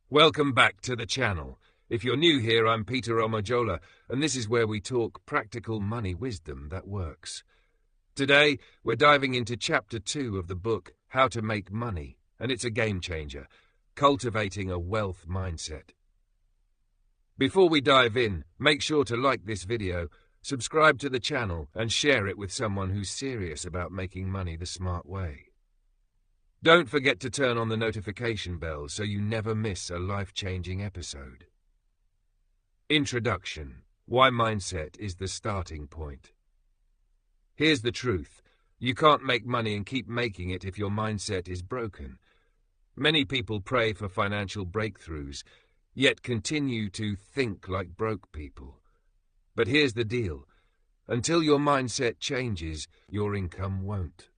Welcome back to the channel. If you're new here, I'm Peter Omojola, and this is where we talk practical money wisdom that works. Today, we're diving into Chapter 2 of the book, How to Make Money, and it's a game changer, Cultivating a Wealth Mindset. Before we dive in, make sure to like this video, subscribe to the channel, and share it with someone who's serious about making money the smart way. Don't forget to turn on the notification bell so you never miss a life-changing episode. Introduction: Why mindset is the starting point. Here's the truth. You can't make money and keep making it if your mindset is broken. Many people pray for financial breakthroughs, yet continue to think like broke people. But here's the deal. Until your mindset changes, your income won't.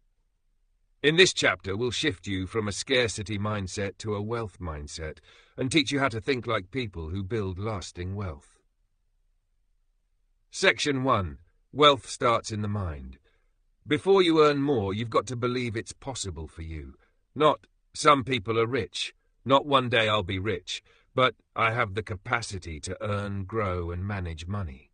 In this chapter, we'll shift you from a scarcity mindset to a wealth mindset and teach you how to think like people who build lasting wealth. Section 1. Wealth starts in the mind. Before you earn more, you've got to believe it's possible for you. Not, some people are rich. Not one day I'll be rich. But I have the capacity to earn, grow, and manage money.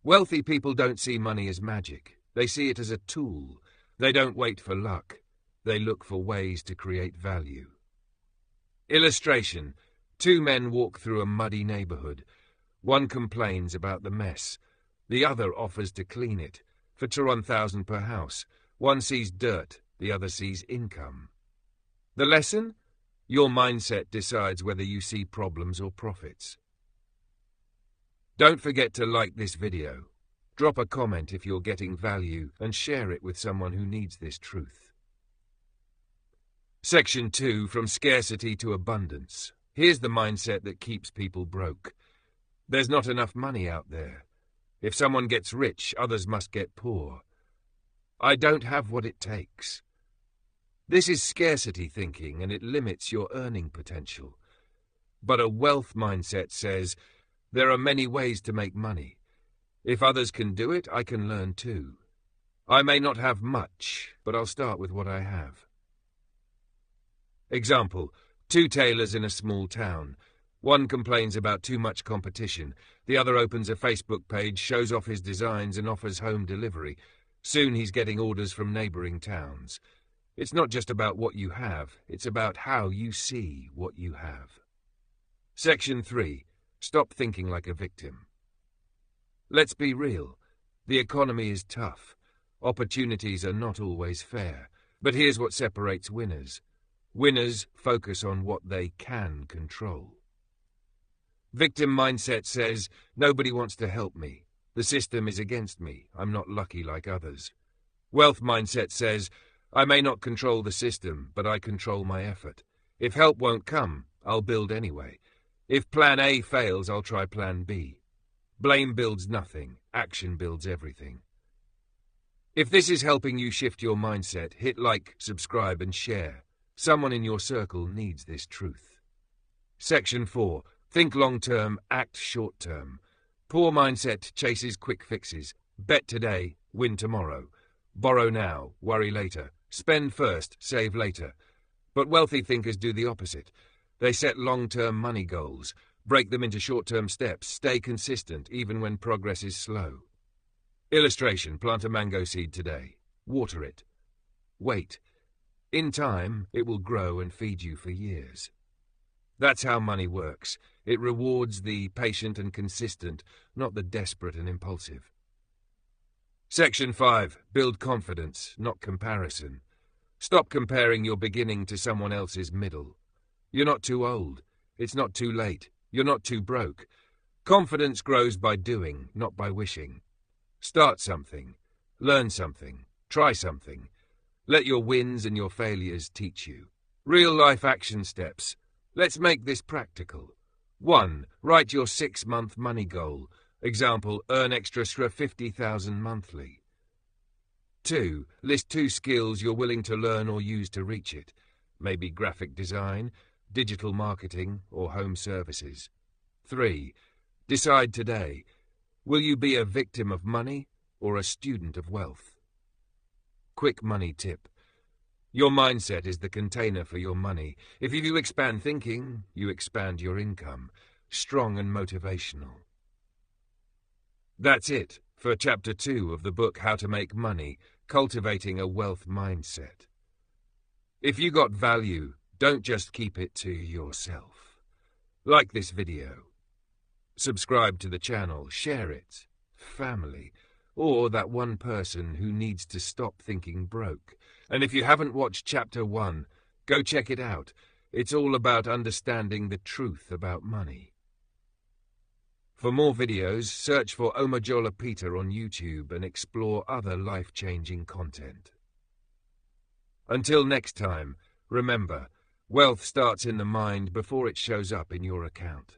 Wealthy people don't see money as magic. They see it as a tool. They don't wait for luck. They look for ways to create value. Illustration: two men walk through a muddy neighborhood. One complains about the mess. The other offers to clean it. For $1,000 per house. One sees dirt. The other sees income. The lesson? Your mindset decides whether you see problems or profits. Don't forget to like this video. Drop a comment if you're getting value and share it with someone who needs this truth. Section 2. From scarcity to abundance. Here's the mindset that keeps people broke. There's not enough money out there. If someone gets rich, others must get poor. I don't have what it takes. This is scarcity thinking, and it limits your earning potential. But a wealth mindset says, there are many ways to make money. If others can do it, I can learn too. I may not have much, but I'll start with what I have. Example: two tailors in a small town. One complains about too much competition. The other opens a Facebook page, shows off his designs, and offers home delivery. Soon he's getting orders from neighboring towns. It's not just about what you have, it's about how you see what you have. Section 3. Stop thinking like a victim. Let's be real. The economy is tough. Opportunities are not always fair. But here's what separates winners. Winners focus on what they can control. Victim mindset says, nobody wants to help me. The system is against me. I'm not lucky like others. Wealth mindset says, I may not control the system, but I control my effort. If help won't come, I'll build anyway. If plan A fails, I'll try plan B. Blame builds nothing. Action builds everything. If this is helping you shift your mindset, hit like, subscribe, and share. Someone in your circle needs this truth. Section 4. Think long-term, act short-term. Poor mindset chases quick fixes. Bet today, win tomorrow. Borrow now, worry later. Spend first, save later. But wealthy thinkers do the opposite. They set long-term money goals. Break them into short-term steps. Stay consistent, even when progress is slow. Illustration: plant a mango seed today. Water it. Wait. In time, it will grow and feed you for years. That's how money works. It rewards the patient and consistent, not the desperate and impulsive. Section 5. Build confidence, not comparison. Stop comparing your beginning to someone else's middle. You're not too old. It's not too late. You're not too broke. Confidence grows by doing, not by wishing. Start something. Learn something. Try something. Let your wins and your failures teach you. Real-life action steps. Let's make this practical. 1. Write your 6-month money goal. Example: earn extra $50,000 monthly. 2. List 2 skills you're willing to learn or use to reach it. Maybe graphic design, digital marketing, or home services. 3. Decide today. Will you be a victim of money or a student of wealth? Quick money tip. Your mindset is the container for your money. If you expand thinking, you expand your income. Strong and motivational. That's it for Chapter 2 of the book How to Make Money, Cultivating a Wealth Mindset. If you got value, don't just keep it to yourself. Like this video. Subscribe to the channel, share it, family, or that one person who needs to stop thinking broke. And if you haven't watched Chapter 1, go check it out. It's all about understanding the truth about money. For more videos, search for Omojola Peter on YouTube and explore other life-changing content. Until next time, remember, wealth starts in the mind before it shows up in your account.